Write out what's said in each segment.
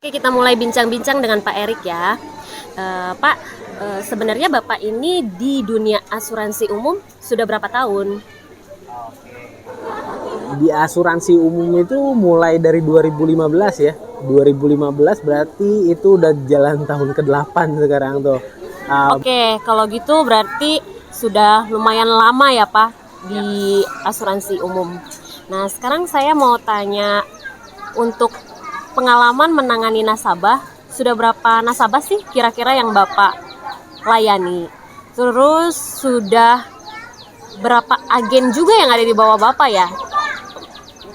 Oke, kita mulai bincang-bincang dengan Pak Erik ya. Pak, sebenarnya Bapak ini di dunia asuransi umum sudah berapa tahun? Di asuransi umum itu mulai dari 2015 ya. 2015 berarti itu udah jalan tahun ke-8 sekarang tuh. Oke, kalau gitu berarti sudah lumayan lama ya Pak di asuransi umum. Nah, sekarang saya mau tanya untuk pengalaman menangani nasabah, sudah berapa nasabah sih kira-kira yang Bapak layani? Terus sudah berapa agen juga yang ada di bawah Bapak ya?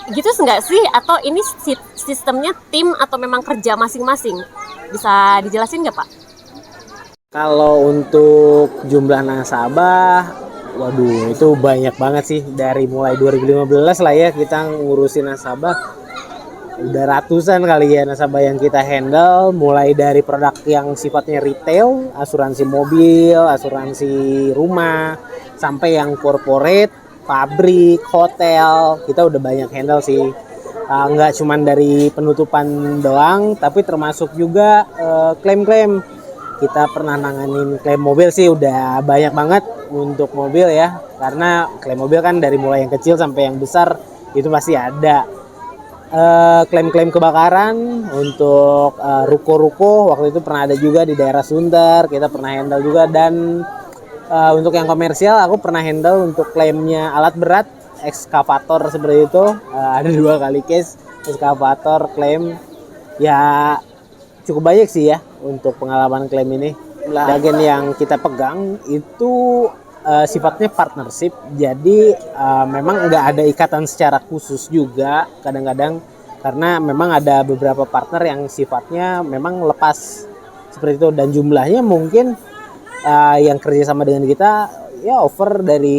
Gitu enggak sih? Atau ini sistemnya tim atau memang kerja masing-masing? Bisa dijelasin nggak Pak? Kalau untuk jumlah nasabah, waduh itu banyak banget sih. Dari mulai 2015 lah ya kita ngurusin nasabah. Udah ratusan kali ya nasabah yang kita handle, mulai dari produk yang sifatnya retail, asuransi mobil, asuransi rumah, sampai yang corporate, pabrik, hotel. Kita udah banyak handle sih. Nggak cuman dari penutupan doang, tapi termasuk juga klaim-klaim. Kita pernah nanganin klaim mobil sih udah banyak banget untuk mobil ya, karena klaim mobil kan dari mulai yang kecil sampai yang besar itu pasti ada. Klaim-klaim kebakaran untuk ruko-ruko waktu itu pernah ada juga di daerah Sunter, kita pernah handle juga. Dan untuk yang komersial aku pernah handle untuk klaimnya alat berat ekskavator seperti itu. Ada 2 kali case ekskavator klaim ya, cukup banyak sih ya untuk pengalaman klaim ini. Agen yang kita pegang itu sifatnya partnership, jadi memang nggak ada ikatan secara khusus juga kadang-kadang, karena memang ada beberapa partner yang sifatnya memang lepas seperti itu. Dan jumlahnya mungkin yang kerja sama dengan kita ya over dari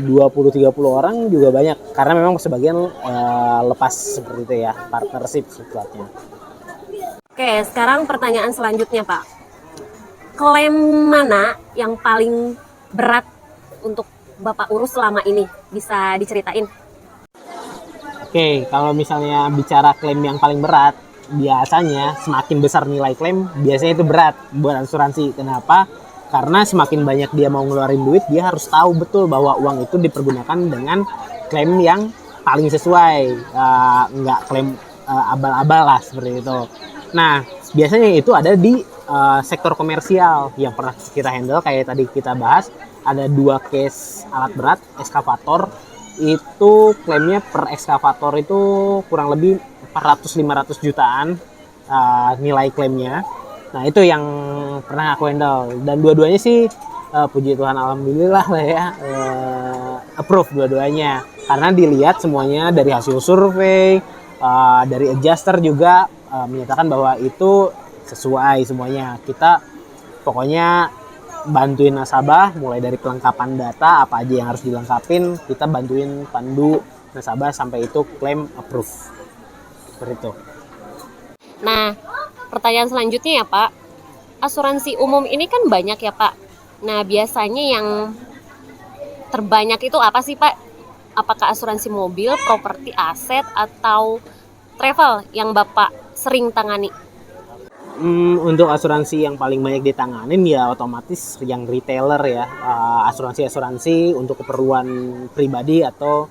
20-30 orang juga banyak, karena memang sebagian lepas seperti itu ya, partnership sifatnya. Oke, sekarang pertanyaan selanjutnya Pak. Klaim mana yang paling berat untuk Bapak urus selama ini? Bisa diceritain? Oke, kalau misalnya bicara klaim yang paling berat, biasanya semakin besar nilai klaim, biasanya itu berat buat asuransi. Kenapa? Karena semakin banyak dia mau ngeluarin duit, dia harus tahu betul bahwa uang itu dipergunakan dengan klaim yang paling sesuai. Nggak klaim abal-abal lah seperti itu. Nah, biasanya itu ada di sektor komersial yang pernah kita handle. Kayak tadi kita bahas, ada 2 case alat berat, ekskavator. Itu klaimnya per ekskavator itu kurang lebih 400-500 jutaan nilai klaimnya. Nah, itu yang pernah aku handle. Dan dua-duanya sih puji Tuhan alhamdulillah lah ya, approve dua-duanya. Karena dilihat semuanya dari hasil survei, dari adjuster juga menyatakan bahwa itu sesuai semuanya. Kita pokoknya bantuin nasabah mulai dari pelengkapan data apa aja yang harus dilengkapin, kita bantuin pandu nasabah sampai itu klaim approve seperti itu. Nah, pertanyaan selanjutnya ya Pak. Asuransi umum ini kan banyak ya Pak. Nah, biasanya yang terbanyak itu apa sih Pak? Apakah asuransi mobil, properti, aset, atau travel yang Bapak sering tangani? Untuk asuransi yang paling banyak ditanganin ya otomatis yang retailer ya, asuransi untuk keperluan pribadi atau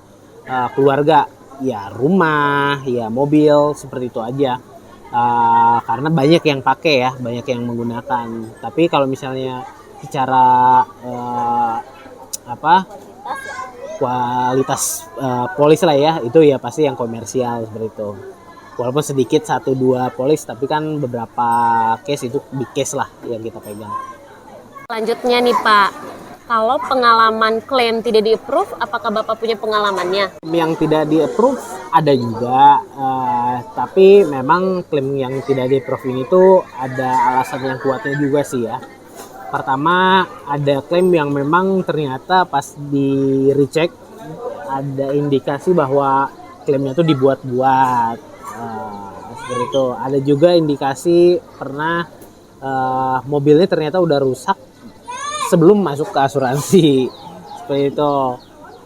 keluarga, ya rumah, ya mobil, seperti itu aja. Karena banyak yang pakai ya, banyak yang menggunakan. Tapi kalau misalnya secara kualitas polis lah ya, itu ya pasti yang komersial seperti itu. Walaupun sedikit 1-2 polis, tapi kan beberapa case itu big case lah yang kita pegang. Selanjutnya nih Pak, kalau pengalaman klaim tidak di-approve, apakah Bapak punya pengalamannya? Yang tidak di-approve ada juga, tapi memang klaim yang tidak di-approve ini tuh ada alasan yang kuatnya juga sih ya. Pertama, ada klaim yang memang ternyata pas di recheck ada indikasi bahwa klaimnya tuh dibuat-buat. Seperti itu. Ada juga indikasi pernah mobilnya ternyata udah rusak sebelum masuk ke asuransi. Seperti itu.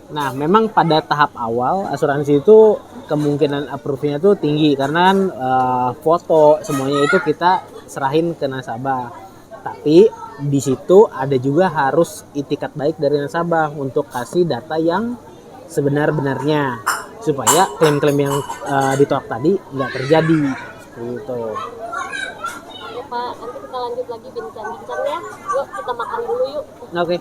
Nah, memang pada tahap awal asuransi itu kemungkinan approve-nya tuh tinggi karena kan foto semuanya itu kita serahin ke nasabah. Tapi di situ ada juga harus itikat baik dari nasabah untuk kasih data yang sebenar-benarnya supaya klaim-klaim yang ditolak tadi nggak terjadi. Seperti itu. Ya Pak, nanti kita lanjut lagi bincang-bincangnya. Yuk kita makan dulu yuk. Oke.